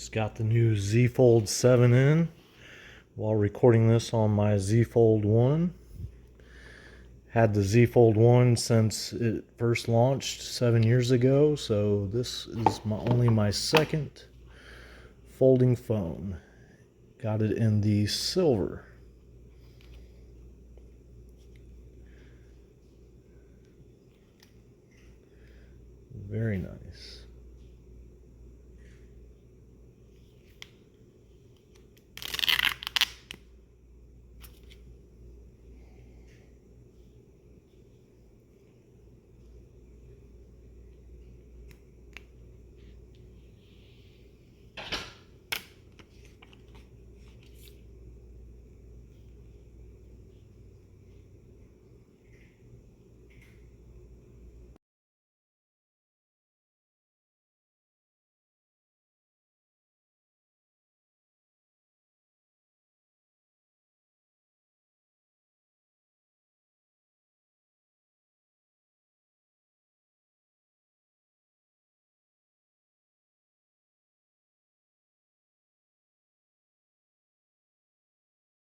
Just got the new Z Fold 7 in while recording this on my Z Fold 1. Had the Z Fold 1 since it first launched 7 years ago, so this is only my second folding phone. Got it in the silver. Very nice.